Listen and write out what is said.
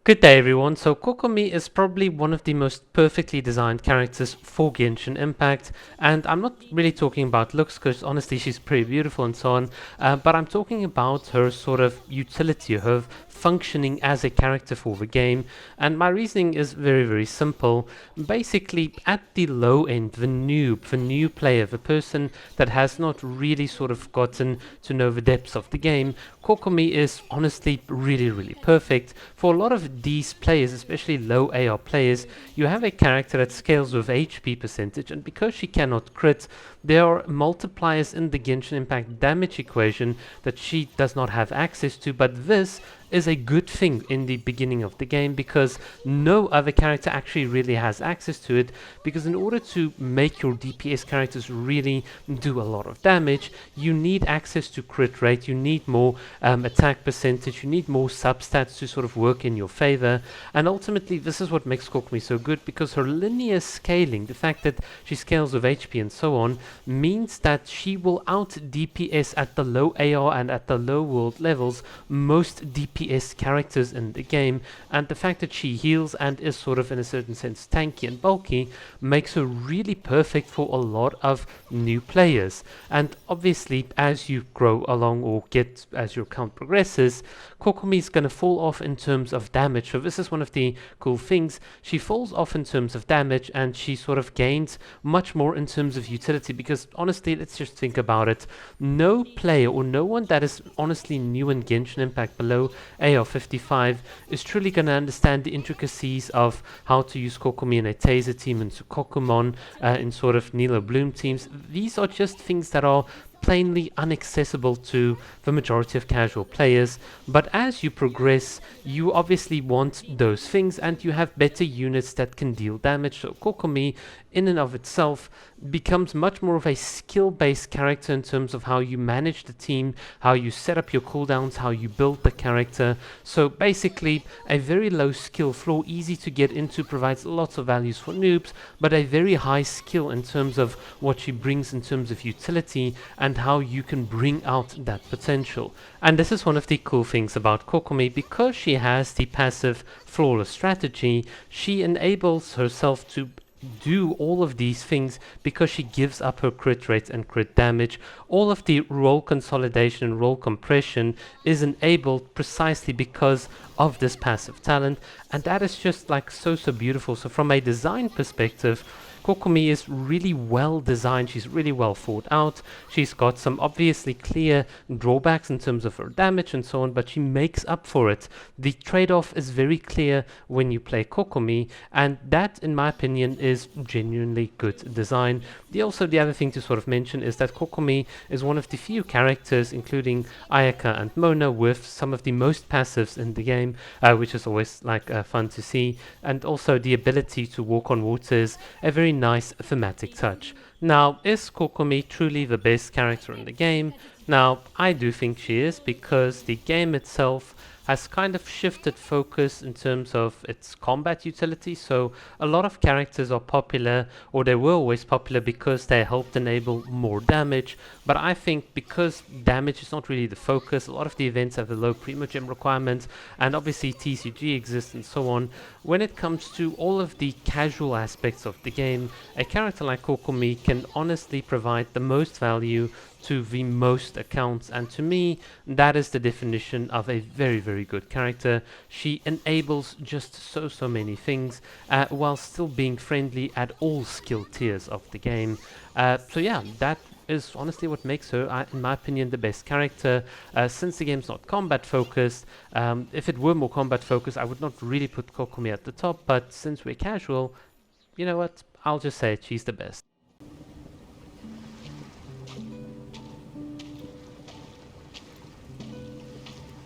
Good day everyone. So Kokomi is probably one of the most perfectly designed characters for Genshin Impact, and I'm not really talking about looks because honestly she's pretty beautiful and so on, but I'm talking about her sort of utility, her functioning as a character for the game. And my reasoning is very simple. Basically at the low end, the noob, the new player, the person that has not really sort of gotten to know the depths of the game, Kokomi is honestly really perfect. For a lot of these players, especially low AR players, you have a character that scales with HP percentage, and because she cannot crit, there are multipliers in the Genshin Impact damage equation that she does not have access to, but this is a good thing in the beginning of the game because no other character actually really has access to it, because in order to make your DPS characters really do a lot of damage, you need access to crit rate, you need more attack percentage, you need more substats to sort of work in your favor. And ultimately this is what makes Kokomi so good, because her linear scaling, the fact that she scales with HP and so on, means that she will out DPS at the low AR and at the low world levels most DPS characters in the game. And the fact that she heals and is sort of in a certain sense tanky and bulky makes her really perfect for a lot of new players. And obviously as you grow along or get as your count progresses, Kokomi is going to fall off in terms of damage. So this is one of the cool things. She falls off in terms of damage and she sort of gains much more in terms of utility, because honestly, let's just think about it. No player or no one that is honestly new in Genshin Impact below AR 55 is truly going to understand the intricacies of how to use Kokomi in a Taser team and Kokomon in sort of Nilo Bloom teams. These are just things that are plainly inaccessible to the majority of casual players, but as you progress you obviously want those things and you have better units that can deal damage. So Kokomi in and of itself becomes much more of a skill-based character in terms of how you manage the team, how you set up your cooldowns, how you build the character. So basically a very low skill floor, easy to get into, provides lots of values for noobs, but a very high skill in terms of what she brings in terms of utility and how you can bring out that potential. And this is one of the cool things about Kokomi, because she has the passive flawless strategy. She enables herself to do all of these things because she gives up her crit rate and crit damage. All of the role consolidation and role compression is enabled precisely because of this passive talent, and that is just like so beautiful. So from a design perspective, Kokomi is really well designed, she's really well thought out. She's got some obviously clear drawbacks in terms of her damage and so on, but she makes up for it. The trade-off is very clear when you play Kokomi, and that in my opinion is genuinely good design. The other thing to sort of mention is that Kokomi is one of the few characters, including Ayaka and Mona, with some of the most passives in the game, which is always like fun to see. And also the ability to walk on water is a very nice thematic touch. Now, is Kokomi truly the best character in the game? Now, I do think she is, because the game itself has kind of shifted focus in terms of its combat utility. So a lot of characters are popular, or they were always popular, because they helped enable more damage. But I think because damage is not really the focus, a lot of the events have a low primogem requirement, and obviously TCG exists and so on. When it comes to all of the casual aspects of the game, a character like Kokomi can honestly provide the most value to the most accounts, and to me that is the definition of a very good character. She enables just so many things while still being friendly at all skill tiers of the game. So yeah, that is honestly what makes her, in my opinion, the best character. Since the game's not combat focused, if it were more combat focused I would not really put Kokomi at the top, but since we're casual, you know what, I'll just say it, she's the best.